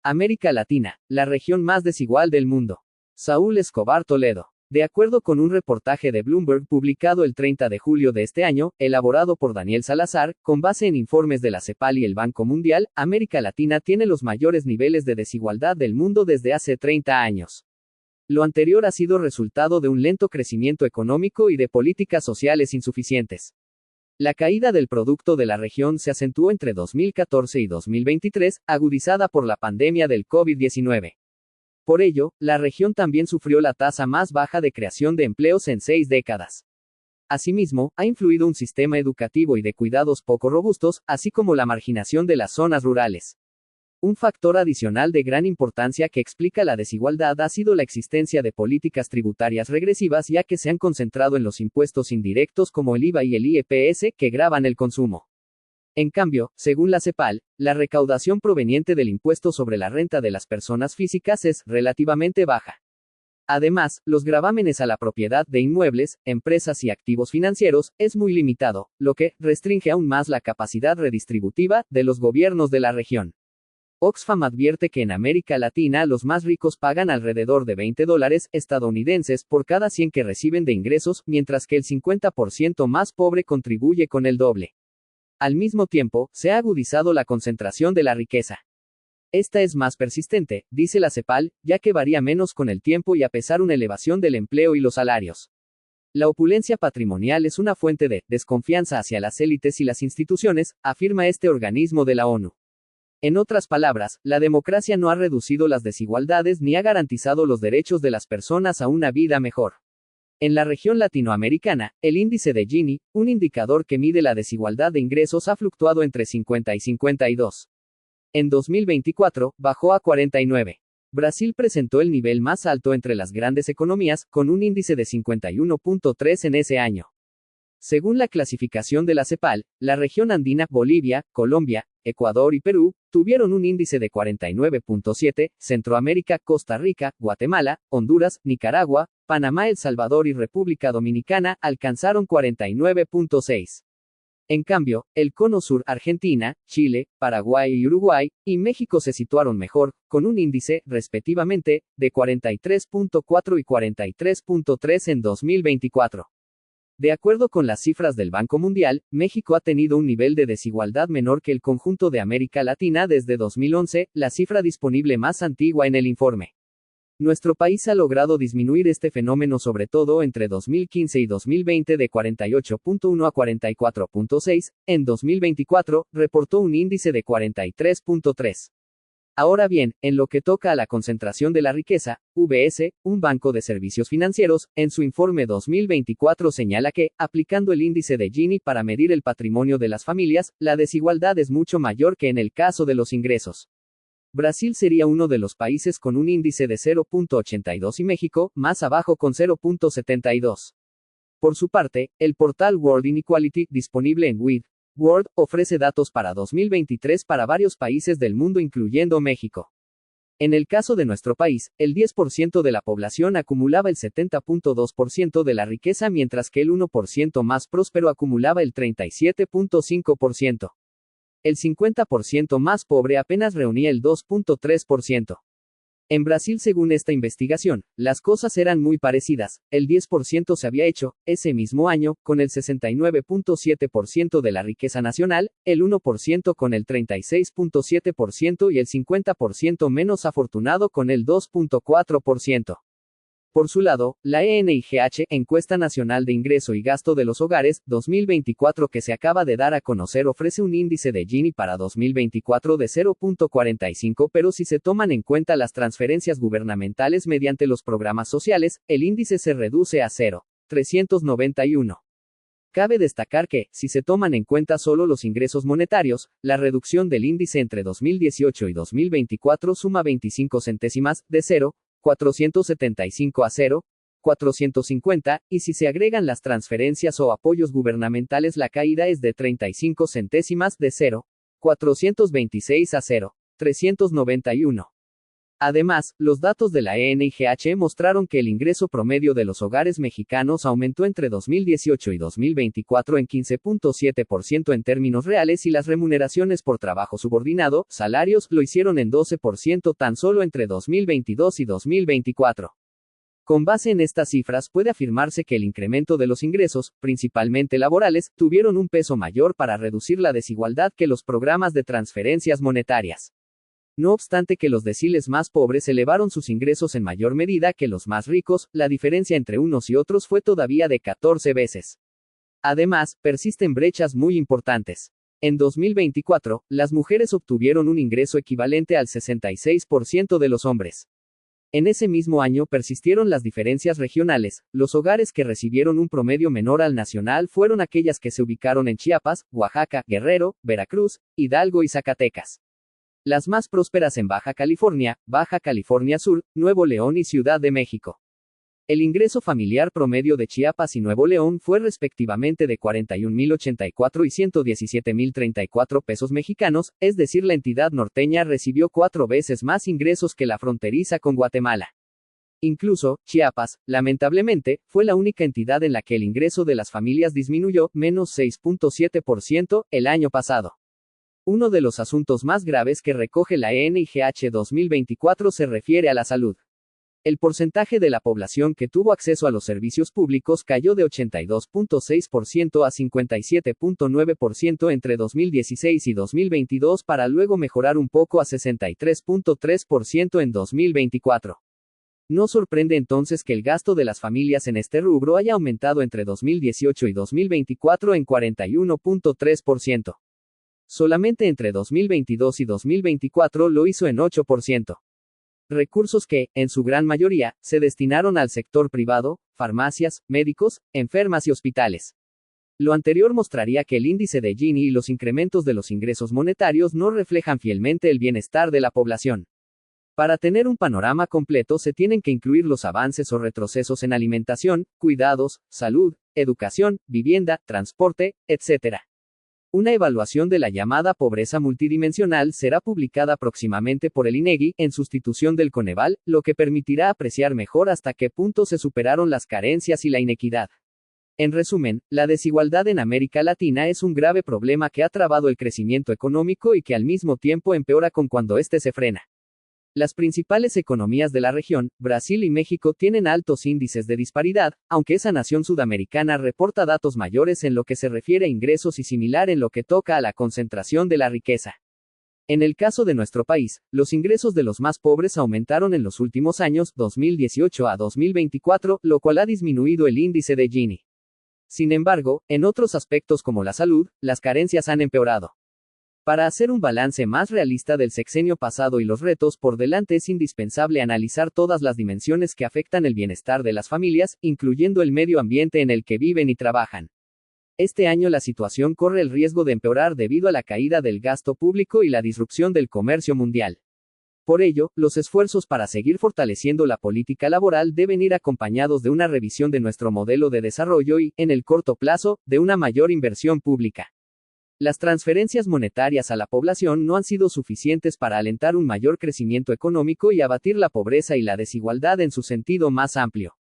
América Latina, la región más desigual del mundo. Saúl Escobar Toledo. De acuerdo con un reportaje de Bloomberg publicado el 30 de julio de este año, elaborado por Daniel Salazar, con base en informes de la CEPAL y el Banco Mundial, América Latina tiene los mayores niveles de desigualdad del mundo desde hace 30 años. Lo anterior ha sido resultado de un lento crecimiento económico y de políticas sociales insuficientes. La caída del producto de la región se acentuó entre 2014 y 2023, agudizada por la pandemia del COVID-19. Por ello, la región también sufrió la tasa más baja de creación de empleos en 6 décadas. Asimismo, ha influido un sistema educativo y de cuidados poco robustos, así como la marginación de las zonas rurales. Un factor adicional de gran importancia que explica la desigualdad ha sido la existencia de políticas tributarias regresivas, ya que se han concentrado en los impuestos indirectos como el IVA y el IEPS, que gravan el consumo. En cambio, según la CEPAL, la recaudación proveniente del impuesto sobre la renta de las personas físicas es relativamente baja. Además, los gravámenes a la propiedad de inmuebles, empresas y activos financieros es muy limitado, lo que restringe aún más la capacidad redistributiva de los gobiernos de la región. Oxfam advierte que en América Latina los más ricos pagan alrededor de $20 estadounidenses por cada 100 que reciben de ingresos, mientras que el 50% más pobre contribuye con el doble. Al mismo tiempo, se ha agudizado la concentración de la riqueza. Esta es más persistente, dice la CEPAL, ya que varía menos con el tiempo y a pesar de una elevación del empleo y los salarios. La opulencia patrimonial es una fuente de desconfianza hacia las élites y las instituciones, afirma este organismo de la ONU. En otras palabras, la democracia no ha reducido las desigualdades ni ha garantizado los derechos de las personas a una vida mejor. En la región latinoamericana, el índice de Gini, un indicador que mide la desigualdad de ingresos, ha fluctuado entre 50 y 52. En 2024, bajó a 49. Brasil presentó el nivel más alto entre las grandes economías, con un índice de 51.3 en ese año. Según la clasificación de la CEPAL, la región andina, Bolivia, Colombia, Ecuador y Perú, tuvieron un índice de 49.7, Centroamérica, Costa Rica, Guatemala, Honduras, Nicaragua, Panamá, El Salvador y República Dominicana alcanzaron 49.6. En cambio, el cono sur, Argentina, Chile, Paraguay y Uruguay, y México se situaron mejor, con un índice, respectivamente, de 43.4 y 43.3 en 2024. De acuerdo con las cifras del Banco Mundial, México ha tenido un nivel de desigualdad menor que el conjunto de América Latina desde 2011, la cifra disponible más antigua en el informe. Nuestro país ha logrado disminuir este fenómeno sobre todo entre 2015 y 2020 de 48.1 a 44.6, en 2024, reportó un índice de 43.3. Ahora bien, en lo que toca a la concentración de la riqueza, UBS, un banco de servicios financieros, en su informe 2024 señala que, aplicando el índice de Gini para medir el patrimonio de las familias, la desigualdad es mucho mayor que en el caso de los ingresos. Brasil sería uno de los países con un índice de 0.82 y México, más abajo con 0.72. Por su parte, el portal World Inequality, disponible en World, ofrece datos para 2023 para varios países del mundo incluyendo México. En el caso de nuestro país, el 10% de la población acumulaba el 70.2% de la riqueza, mientras que el 1% más próspero acumulaba el 37.5%. El 50% más pobre apenas reunía el 2.3%. En Brasil, según esta investigación, las cosas eran muy parecidas. El 10% se había hecho, ese mismo año, con el 69.7% de la riqueza nacional, el 1% con el 36.7% y el 50% menos afortunado con el 2.4%. Por su lado, la ENIGH, Encuesta Nacional de Ingreso y Gasto de los Hogares, 2024 que se acaba de dar a conocer, ofrece un índice de Gini para 2024 de 0.45, pero si se toman en cuenta las transferencias gubernamentales mediante los programas sociales, el índice se reduce a 0.391. Cabe destacar que, si se toman en cuenta solo los ingresos monetarios, la reducción del índice entre 2018 y 2024 suma 25 centésimas, de 0.475 a 0.450, y si se agregan las transferencias o apoyos gubernamentales la caída es de 35 centésimas, de 0.426 a 0.391. Además, los datos de la ENIGH mostraron que el ingreso promedio de los hogares mexicanos aumentó entre 2018 y 2024 en 15.7% en términos reales y las remuneraciones por trabajo subordinado, salarios, lo hicieron en 12% tan solo entre 2022 y 2024. Con base en estas cifras puede afirmarse que el incremento de los ingresos, principalmente laborales, tuvieron un peso mayor para reducir la desigualdad que los programas de transferencias monetarias. No obstante que los deciles más pobres elevaron sus ingresos en mayor medida que los más ricos, la diferencia entre unos y otros fue todavía de 14 veces. Además, persisten brechas muy importantes. En 2024, las mujeres obtuvieron un ingreso equivalente al 66% de los hombres. En ese mismo año persistieron las diferencias regionales, los hogares que recibieron un promedio menor al nacional fueron aquellas que se ubicaron en Chiapas, Oaxaca, Guerrero, Veracruz, Hidalgo y Zacatecas. Las más prósperas en Baja California Sur, Nuevo León y Ciudad de México. El ingreso familiar promedio de Chiapas y Nuevo León fue respectivamente de 41.084 y 117.034 pesos mexicanos, es decir, la entidad norteña recibió 4 veces más ingresos que la fronteriza con Guatemala. Incluso, Chiapas, lamentablemente, fue la única entidad en la que el ingreso de las familias disminuyó, menos 6.7%, el año pasado. Uno de los asuntos más graves que recoge la ENIGH 2024 se refiere a la salud. El porcentaje de la población que tuvo acceso a los servicios públicos cayó de 82.6% a 57.9% entre 2016 y 2022 para luego mejorar un poco a 63.3% en 2024. No sorprende entonces que el gasto de las familias en este rubro haya aumentado entre 2018 y 2024 en 41.3%. Solamente entre 2022 y 2024 lo hizo en 8%. Recursos que, en su gran mayoría, se destinaron al sector privado, farmacias, médicos, enfermas y hospitales. Lo anterior mostraría que el índice de Gini y los incrementos de los ingresos monetarios no reflejan fielmente el bienestar de la población. Para tener un panorama completo se tienen que incluir los avances o retrocesos en alimentación, cuidados, salud, educación, vivienda, transporte, etc. Una evaluación de la llamada pobreza multidimensional será publicada próximamente por el INEGI, en sustitución del Coneval, lo que permitirá apreciar mejor hasta qué punto se superaron las carencias y la inequidad. En resumen, la desigualdad en América Latina es un grave problema que ha trabado el crecimiento económico y que al mismo tiempo empeora con cuando éste se frena. Las principales economías de la región, Brasil y México, tienen altos índices de disparidad, aunque esa nación sudamericana reporta datos mayores en lo que se refiere a ingresos y similar en lo que toca a la concentración de la riqueza. En el caso de nuestro país, los ingresos de los más pobres aumentaron en los últimos años, 2018 a 2024, lo cual ha disminuido el índice de Gini. Sin embargo, en otros aspectos como la salud, las carencias han empeorado. Para hacer un balance más realista del sexenio pasado y los retos por delante es indispensable analizar todas las dimensiones que afectan el bienestar de las familias, incluyendo el medio ambiente en el que viven y trabajan. Este año la situación corre el riesgo de empeorar debido a la caída del gasto público y la disrupción del comercio mundial. Por ello, los esfuerzos para seguir fortaleciendo la política laboral deben ir acompañados de una revisión de nuestro modelo de desarrollo y, en el corto plazo, de una mayor inversión pública. Las transferencias monetarias a la población no han sido suficientes para alentar un mayor crecimiento económico y abatir la pobreza y la desigualdad en su sentido más amplio.